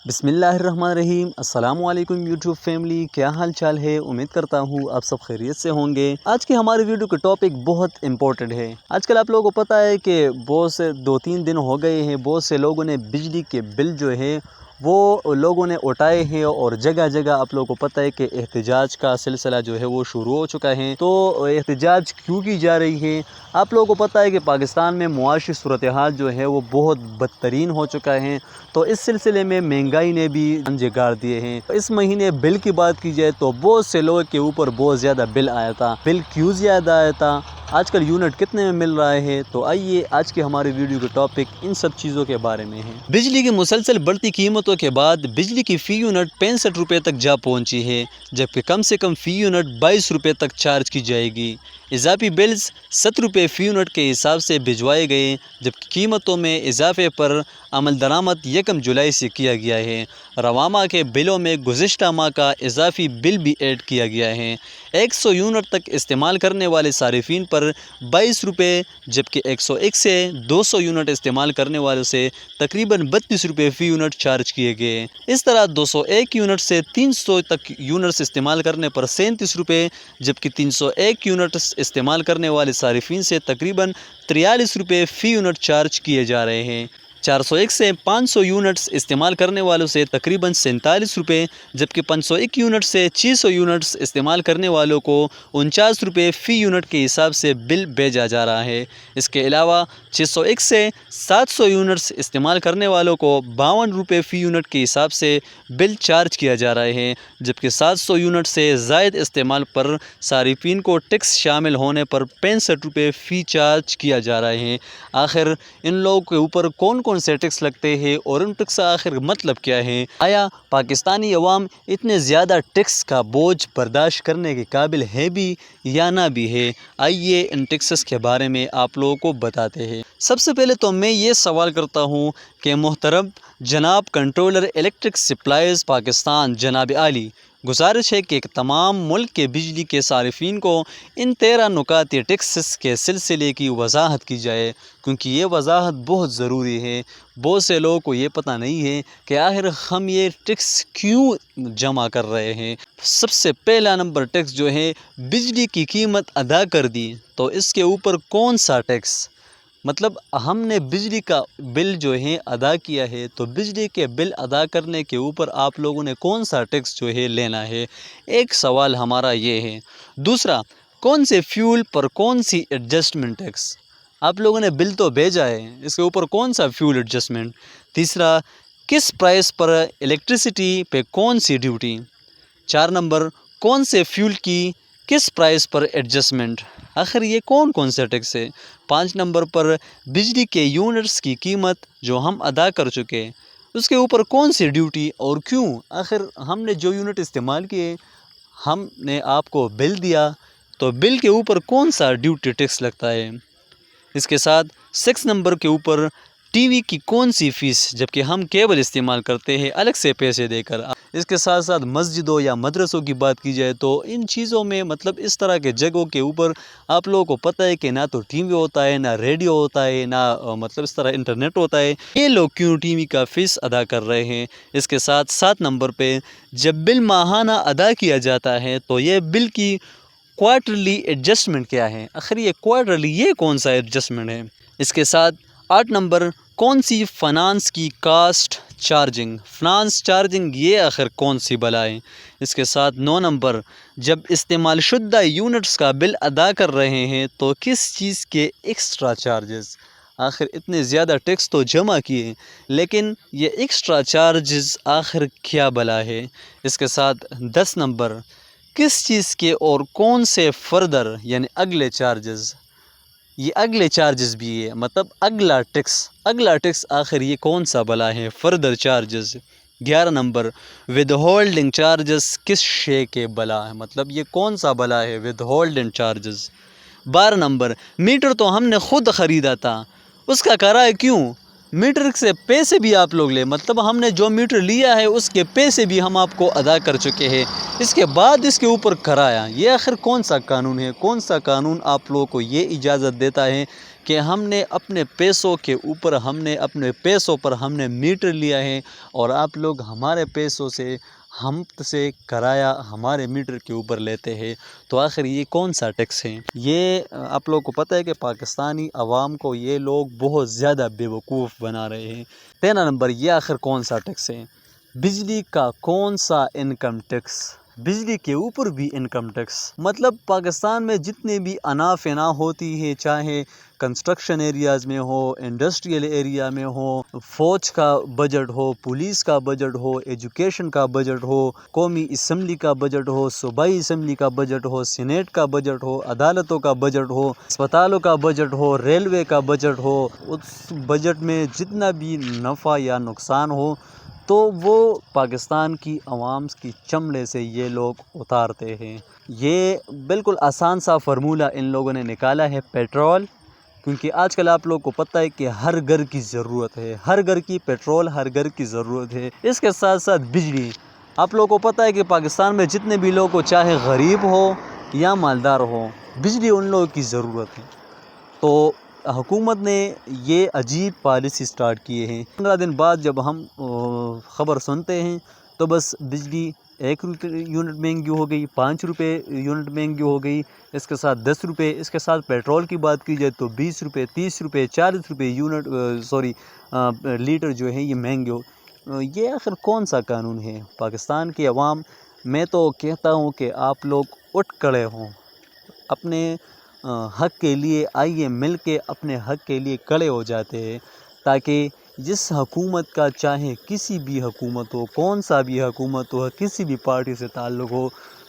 بسم اللہ الرحمن الرحیم۔ السلام علیکم یوٹیوب فیملی، کیا حال چال ہے؟ امید کرتا ہوں آپ سب خیریت سے ہوں گے۔ آج کے ہمارے ویڈیو کا ٹاپک بہت امپورٹنٹ ہے۔ آج کل آپ لوگوں کو پتہ ہے کہ بہت سے 2-3 دن ہو گئے ہیں، بہت سے لوگوں نے بجلی کے بل جو ہے وہ لوگوں نے اٹھائے ہیں، اور جگہ جگہ آپ لوگوں کو پتہ ہے کہ احتجاج کا سلسلہ جو ہے وہ شروع ہو چکا ہے۔ تو احتجاج کیوں کی جا رہی ہے؟ آپ لوگوں کو پتہ ہے کہ پاکستان میں معاشی صورتحال جو ہے وہ بہت بدترین ہو چکا ہے، تو اس سلسلے میں مہنگائی نے بھی انجے گار دیے ہیں۔ اس مہینے بل کی بات کی جائے تو بہت سے لوگوں کے اوپر بہت زیادہ بل آیا تھا۔ بل کیوں زیادہ آیا تھا؟ آج کل یونٹ کتنے میں مل رہا ہے؟ تو آئیے آج کے ہمارے ویڈیو کا ٹاپک ان سب چیزوں کے بارے میں ہے۔ بجلی کی مسلسل بڑھتی قیمتوں کے بعد بجلی کی فی یونٹ 65 روپے تک جا پہنچی ہے، جبکہ کم سے کم فی یونٹ 22 روپے تک چارج کی جائے گی۔ اضافی بلز 7 روپے فی یونٹ کے حساب سے بھجوائے گئے، جبکہ قیمتوں میں اضافے پر عمل درآمد 1 جولائی سے کیا گیا ہے۔ رواں ماہ کے بلوں میں گزشتہ ماہ کا اضافی بل بھی ایڈ کیا گیا ہے۔ 100 یونٹ تک استعمال کرنے والے صارفین پر 22 روپے، جبکہ 101 سے 200 یونٹ استعمال کرنے والوں سے تقریباً 32 روپے فی یونٹ چارج کیے گئے۔ اس طرح 201 یونٹ سے 300 تک یونٹس استعمال کرنے پر 37 روپے، جبکہ 301 یونٹس استعمال کرنے والے صارفین سے تقریباً 43 روپے فی یونٹ چارج کیے جا رہے ہیں۔ 401 سے 500 یونٹس استعمال کرنے والوں سے تقریباً 47 روپے، جبکہ 501 یونٹ سے 600 یونٹس استعمال کرنے والوں کو 49 روپے فی یونٹ کے حساب سے بل بھیجا جا رہا ہے۔ اس کے علاوہ 601 سے 700 یونٹس استعمال کرنے والوں کو 52 روپے فی یونٹ کے حساب سے بل چارج کیا جا رہا ہے، جبکہ 700 یونٹ سے زائد استعمال پر صارفین کو ٹیکس شامل ہونے پر 65 روپے فی چارج کیا جا رہا ہے۔ آخر ان لوگوں کے اوپر کون کون سے ٹیکس لگتے ہیں، اور ان ٹیکس کا آخر مطلب کیا ہے؟ آیا پاکستانی عوام اتنے زیادہ ٹیکس کا بوجھ برداشت کرنے کے قابل ہے بھی یا نہ بھی ہے؟ آئیے ان ٹیکسز کے بارے میں آپ لوگوں کو بتاتے ہیں۔ سب سے پہلے تو میں یہ سوال کرتا ہوں کہ محترم جناب کنٹرولر الیکٹرک سپلائیز پاکستان جناب عالی، گزارش ہے کہ تمام ملک کے بجلی کے صارفین کو ان 13 نکاتی ٹیکسز کے سلسلے کی وضاحت کی جائے، کیونکہ یہ وضاحت بہت ضروری ہے۔ بہت سے لوگوں کو یہ پتہ نہیں ہے کہ آخر ہم یہ ٹیکس کیوں جمع کر رہے ہیں۔ سب سے پہلا نمبر ٹیکس جو ہے، بجلی کی قیمت ادا کر دی، تو اس کے اوپر کون سا ٹیکس؟ مطلب ہم نے بجلی کا بل جو ہے ادا کیا ہے، تو بجلی کے بل ادا کرنے کے اوپر آپ لوگوں نے کون سا ٹیکس جو ہے لینا ہے؟ ایک سوال ہمارا یہ ہے۔ دوسرا، کون سے فیول پر کون سی ایڈجسٹمنٹ ٹیکس؟ آپ لوگوں نے بل تو بھیجا ہے، اس کے اوپر کون سا فیول ایڈجسٹمنٹ؟ تیسرا، کس پرائس پر الیکٹریسٹی پہ کون سی ڈیوٹی؟ 4 نمبر، کون سے فیول کی کس پرائس پر ایڈجسٹمنٹ؟ آخر یہ کون کون سے ٹیکس ہے؟ 5 نمبر پر بجلی کے یونٹس کی قیمت جو ہم ادا کر چکے، اس کے اوپر کون سی ڈیوٹی اور کیوں؟ آخر ہم نے جو یونٹ استعمال کیے، ہم نے آپ کو بل دیا، تو بل کے اوپر کون سا ڈیوٹی ٹیکس لگتا ہے؟ اس کے ساتھ 6 نمبر کے اوپر ٹی وی کی کون سی فیس، جبکہ ہم کیبل استعمال کرتے ہیں الگ سے پیسے دے کر۔ اس کے ساتھ ساتھ مسجدوں یا مدرسوں کی بات کی جائے تو ان چیزوں میں مطلب اس طرح کے جگہوں کے اوپر آپ لوگوں کو پتہ ہے کہ نہ تو ٹی وی ہوتا ہے، نہ ریڈیو ہوتا ہے، نہ مطلب اس طرح انٹرنیٹ ہوتا ہے۔ یہ لوگ کیوں ٹی وی کا فیس ادا کر رہے ہیں؟ اس کے ساتھ 7 نمبر پہ جب بل ماہانہ ادا کیا جاتا ہے تو یہ بل کی کوارٹرلی ایڈجسٹمنٹ کیا ہے؟ آخر یہ کوارٹرلی یہ کون سا ایڈجسٹمنٹ ہے؟ اس کے ساتھ 8 نمبر، کون سی فنانس کی کاسٹ چارجنگ؟ فنانس چارجنگ یہ آخر کون سی بلا ہے؟ اس کے ساتھ 9 نمبر، جب استعمال شدہ یونٹس کا بل ادا کر رہے ہیں تو کس چیز کے ایکسٹرا چارجز؟ آخر اتنے زیادہ ٹیکس تو جمع کیے، لیکن یہ ایکسٹرا چارجز آخر کیا بلا ہے؟ اس کے ساتھ 10 نمبر، کس چیز کے اور کون سے فردر یعنی اگلے چارجز؟ یہ اگلے چارجز بھی ہے، مطلب اگلا ٹیکس آخر یہ کون سا بلا ہے؟ Further charges. 11 number, with holding charges کس شے کے بلا ہے؟ مطلب یہ کون سا بلا ہے ود ہولڈنگ چارجز۔ 12 نمبر، میٹر تو ہم نے خود خریدا تھا، اس کا کرایہ کیوں؟ میٹر سے پیسے بھی آپ لوگ لے، مطلب ہم نے جو میٹر لیا ہے اس کے پیسے بھی ہم آپ کو ادا کر چکے ہیں، اس کے بعد اس کے اوپر کرایہ۔ یہ آخر کون سا قانون ہے؟ کون سا قانون آپ لوگوں کو یہ اجازت دیتا ہے کہ ہم نے اپنے پیسوں کے اوپر اپنے پیسوں پر ہم نے میٹر لیا ہے اور آپ لوگ ہمارے پیسوں سے ہم سے کرایہ ہمارے میٹر کے اوپر لیتے ہیں، تو آخر یہ کون سا ٹیکس ہے؟ یہ آپ لوگوں کو پتہ ہے کہ پاکستانی عوام کو یہ لوگ بہت زیادہ بے وقوف بنا رہے ہیں۔ 13 نمبر، یہ آخر کون سا ٹیکس ہے؟ بجلی کا کون سا انکم ٹیکس؟ بجلی کے اوپر بھی انکم ٹیکس۔ مطلب پاکستان میں جتنے بھی فنا ہوتی ہے، چاہے کنسٹرکشن ایریاز میں ہو، انڈسٹریل ایریا میں ہو، فوج کا بجٹ ہو، پولیس کا بجٹ ہو، ایجوکیشن کا بجٹ ہو، قومی اسمبلی کا بجٹ ہو، صوبائی اسمبلی کا بجٹ ہو، سینیٹ کا بجٹ ہو، عدالتوں کا بجٹ ہو، اسپتالوں کا بجٹ ہو، ریلوے کا بجٹ ہو، اس بجٹ میں جتنا بھی نفع یا نقصان ہو تو وہ پاکستان کی عوام کی چمڑے سے یہ لوگ اتارتے ہیں۔ یہ بالکل آسان سا فارمولہ ان لوگوں نے نکالا ہے، پیٹرول، کیونکہ آج کل آپ لوگ کو پتہ ہے کہ ہر گھر کی ضرورت ہے، ہر گھر کی پیٹرول، ہر گھر کی ضرورت ہے۔ اس کے ساتھ ساتھ بجلی، آپ لوگ کو پتہ ہے کہ پاکستان میں جتنے بھی لوگ ہو، چاہے غریب ہو یا مالدار ہو، بجلی ان لوگوں کی ضرورت ہے۔ تو حکومت نے یہ عجیب پالیسی سٹارٹ کیے ہیں۔ 15 دن بعد جب ہم خبر سنتے ہیں تو بس بجلی 1 یونٹ مہنگی ہو گئی، 5 روپے یونٹ مہنگی ہو گئی، اس کے ساتھ 10 روپے، اس کے ساتھ پیٹرول کی بات کی جائے تو 20 روپے، 30 روپے، 40 روپے لیٹر جو ہے یہ مہنگے ہو۔ یہ آخر کون سا قانون ہے؟ پاکستان کی عوام، میں تو کہتا ہوں کہ آپ لوگ اٹھ کھڑے ہوں، اپنے حق کے لیے آئیے، مل کے اپنے حق کے لیے کھڑے ہو جاتے ہیں، تاکہ جس حکومت کا، چاہے کسی بھی حکومت ہو، کون سا بھی حکومت ہو، کسی بھی پارٹی سے تعلق ہو،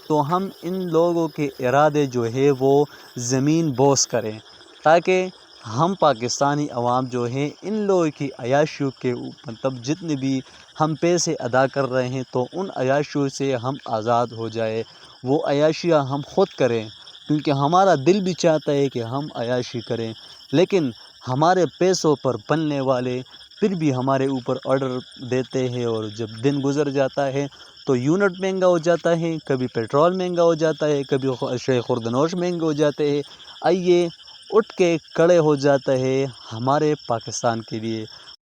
تو ہم ان لوگوں کے ارادے جو ہے وہ زمین بوس کریں، تاکہ ہم پاکستانی عوام جو ہے ان لوگوں کی عیاشیوں کے مطلب جتنے بھی ہم پیسے ادا کر رہے ہیں تو ان عیاشیوں سے ہم آزاد ہو جائے، وہ عیاشیاں ہم خود کریں، کیونکہ ہمارا دل بھی چاہتا ہے کہ ہم عیاشی کریں، لیکن ہمارے پیسوں پر پلنے والے پھر بھی ہمارے اوپر آرڈر دیتے ہیں، اور جب دن گزر جاتا ہے تو یونٹ مہنگا ہو جاتا ہے، کبھی پیٹرول مہنگا ہو جاتا ہے، کبھی شے خوردنوش مہنگے ہو جاتے ہیں۔ آئیے اٹھ کے کھڑے ہو جاتا ہے ہمارے پاکستان کے لیے،